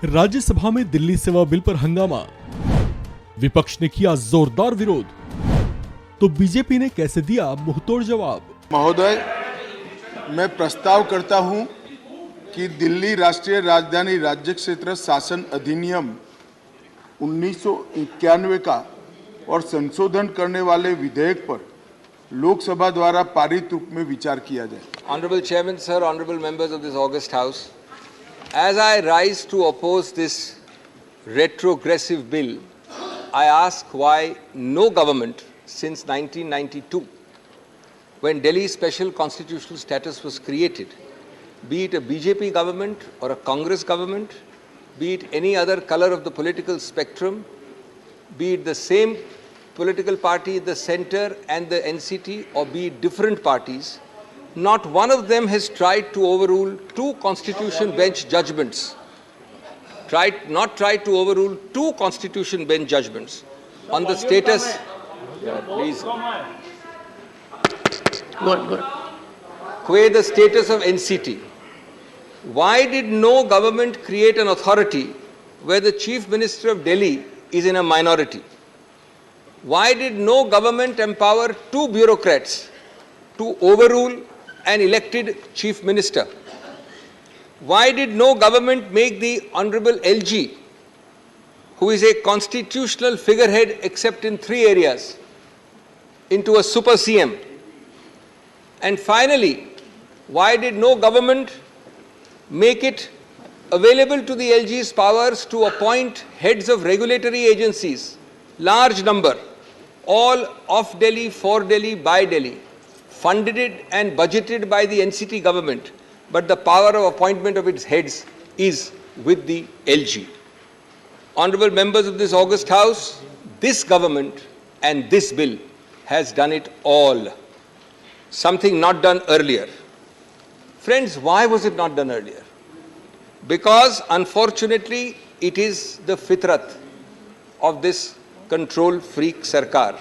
राज्यसभा में दिल्ली सेवा बिल पर हंगामा, विपक्ष ने किया जोरदार विरोध, तो बीजेपी ने कैसे दिया मुंहतोड़ जवाब। महोदय, मैं प्रस्ताव करता हूं कि दिल्ली राष्ट्रीय राजधानी राज्य क्षेत्र शासन अधिनियम 1991 का और संशोधन करने वाले विधेयक पर लोकसभा द्वारा पारित रूप में विचार किया जाए। Honorable Chairman, sir, honorable members of this august House, as I rise to oppose this retrogressive bill, I ask why no government since 1992, when Delhi's special constitutional status was created, be it a BJP government or a Congress government, be it any other color of the political spectrum, be it the same political party at the center and the NCT, or be it different parties, not one of them has tried to overrule two constitution bench judgments. Not tried to overrule two constitution bench judgments on the status. Yeah, please. Good. The status of NCT. Why did no government create an authority where the Chief Minister of Delhi is in a minority? Why did no government empower two bureaucrats to overrule an elected Chief Minister? Why did no government make the Honorable LG, who is a constitutional figurehead except in three areas, into a super CM? And finally, why did no government make it available to the LG's powers to appoint heads of regulatory agencies, large number, all of Delhi, for Delhi, by Delhi, funded and budgeted by the NCT government, but the power of appointment of its heads is with the LG. Honorable members of this august House, this government and this bill has done it all. Something not done earlier. Friends, why was it not done earlier? Because unfortunately, it is the fitrat of this control freak Sarkar,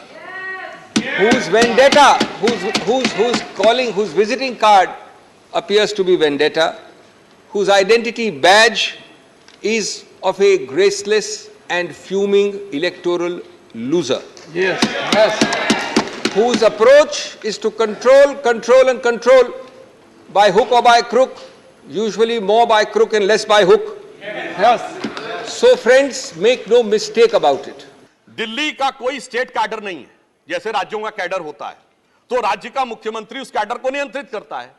whose vendetta, whose visiting card appears to be vendetta, whose identity badge is of a graceless and fuming electoral loser. Yes. Whose approach is to control by hook or by crook, usually more by crook and less by hook. Yes. So friends, make no mistake about it. Delhi का कोई state cadre नहीं है, जैसे राज्यों का cadre होता है, तो राज्य का मुख्यमंत्री उस कैडर को नियंत्रित करता है।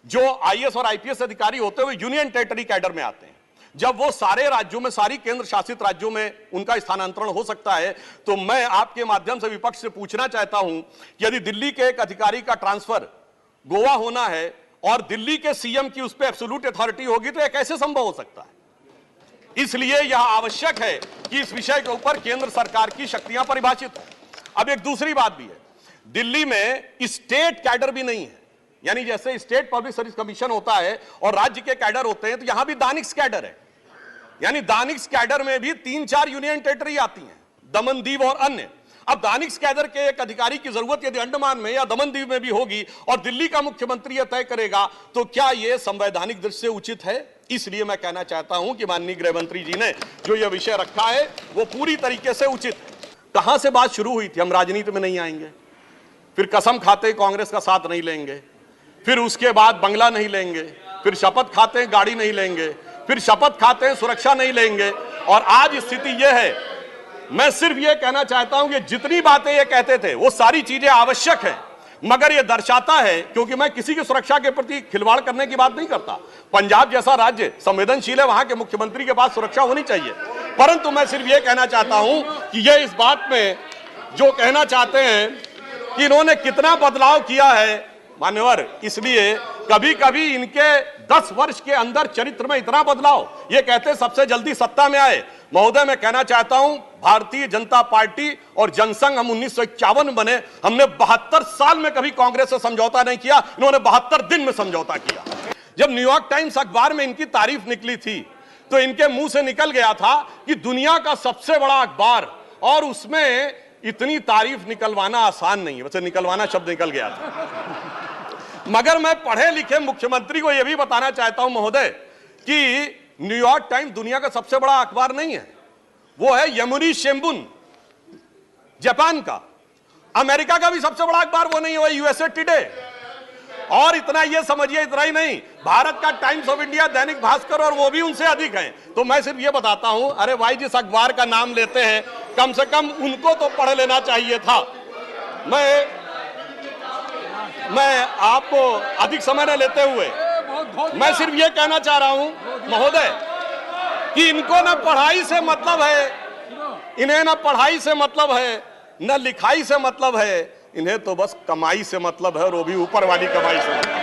जो आईएएस और आईपीएस अधिकारी होते हुए यूनियन टेरिटरी कैडर में आते हैं, जब वो सारे राज्यों में, सारी केंद्र शासित राज्यों में उनका स्थानांतरण हो सकता है, तो मैं आपके माध्यम से विपक्ष से पूछना चाहता हूं कि यदि दिल्ली के एक अधिकारी का ट्रांसफर गोवा होना है और दिल्ली के सीएम की उस पर एब्सोल्यूट अथॉरिटी होगी, तो यह कैसे संभव हो सकता है? इसलिए यह आवश्यक है कि इस विषय के ऊपर केंद्र सरकार की शक्तियां परिभाषित हो। अब एक दूसरी बात भी है, दिल्ली में स्टेट कैडर भी नहीं है, यानी जैसे स्टेट पब्लिक सर्विस कमीशन होता है और राज्य के कैडर होते हैं, तो यहां भी दानिक्स कैडर है, यानी दानिक्स कैडर में भी 3-4 यूनियन टेरिटरी आती हैं, दमन दीव और अन्य। अब दानिक्स कैडर के एक अधिकारी की जरूरत यदि अंडमान में या दमन दीव में भी होगी और दिल्ली का मुख्यमंत्री यह तय करेगा, तो क्या यह संवैधानिक दृष्टि से उचित है? इसलिए मैं कहना चाहता हूं कि माननीय गृह मंत्री जी ने जो यह विषय रखा है वो पूरी तरीके से उचित है। कहां से बात शुरू हुई थी, हम राजनीति में नहीं आएंगे, फिर कसम खाते कांग्रेस का साथ नहीं लेंगे, फिर उसके बाद बंगला नहीं लेंगे, फिर शपथ खाते गाड़ी नहीं लेंगे, फिर शपथ खाते सुरक्षा नहीं लेंगे, और आज स्थिति यह है। मैं सिर्फ यह कहना चाहता हूं कि जितनी बातें ये कहते थे वो सारी चीजें आवश्यक है, मगर यह दर्शाता है, क्योंकि मैं किसी की सुरक्षा के प्रति खिलवाड़ करने की बात नहीं करता, पंजाब जैसा राज्य संवेदनशील है, वहां के मुख्यमंत्री के पास सुरक्षा होनी चाहिए, परंतु मैं सिर्फ यह कहना चाहता हूं कि यह इस बात में जो कहना चाहते हैं कि इन्होंने कितना बदलाव किया है मान्यवर, इसलिए कभी कभी इनके 10 वर्ष के अंदर चरित्र में इतना बदलाव, ये कहते सबसे जल्दी सत्ता में आए। महोदय, मैं कहना चाहता हूं, भारतीय जनता पार्टी और जनसंघ, हम 1951 में बने, हमने 72 साल में कभी कांग्रेस से समझौता नहीं किया, इन्होंने 72 दिन में समझौता किया। जब न्यूयॉर्क टाइम्स अखबार में इनकी तारीफ निकली थी, तो इनके मुंह से निकल गया था कि दुनिया का सबसे बड़ा अखबार, और उसमें इतनी तारीफ निकलवाना आसान नहीं है, वैसे निकलवाना शब्द निकल गया था। मगर मैं पढ़े लिखे मुख्यमंत्री को यह भी बताना चाहता हूं महोदय कि न्यूयॉर्क टाइम्स दुनिया का सबसे बड़ा अखबार नहीं है, वो है यमुनी शिंबुन जापान का। अमेरिका का भी सबसे बड़ा अखबार वो नहीं है, वो यूएसए टुडे। और इतना ये समझिए, इतना ही नहीं, भारत का times of India, Dainik Bhaskar, और वो भी उनसे अधिक हैं। तो मैं सिर्फ ये बताता हूं, अरे भाई जिस अखबार का नाम लेते हैं कम से कम उनको तो पढ़ लेना चाहिए था। मैं आपको अधिक समय न लेते हुए मैं सिर्फ ये कहना चाह रहा हूं महोदय कि इनको ना पढ़ाई से मतलब है, इन्हें ना पढ़ाई से मतलब है, न लिखाई से मतलब है, इन्हें तो बस कमाई से मतलब है, और वो भी ऊपर वाली कमाई से।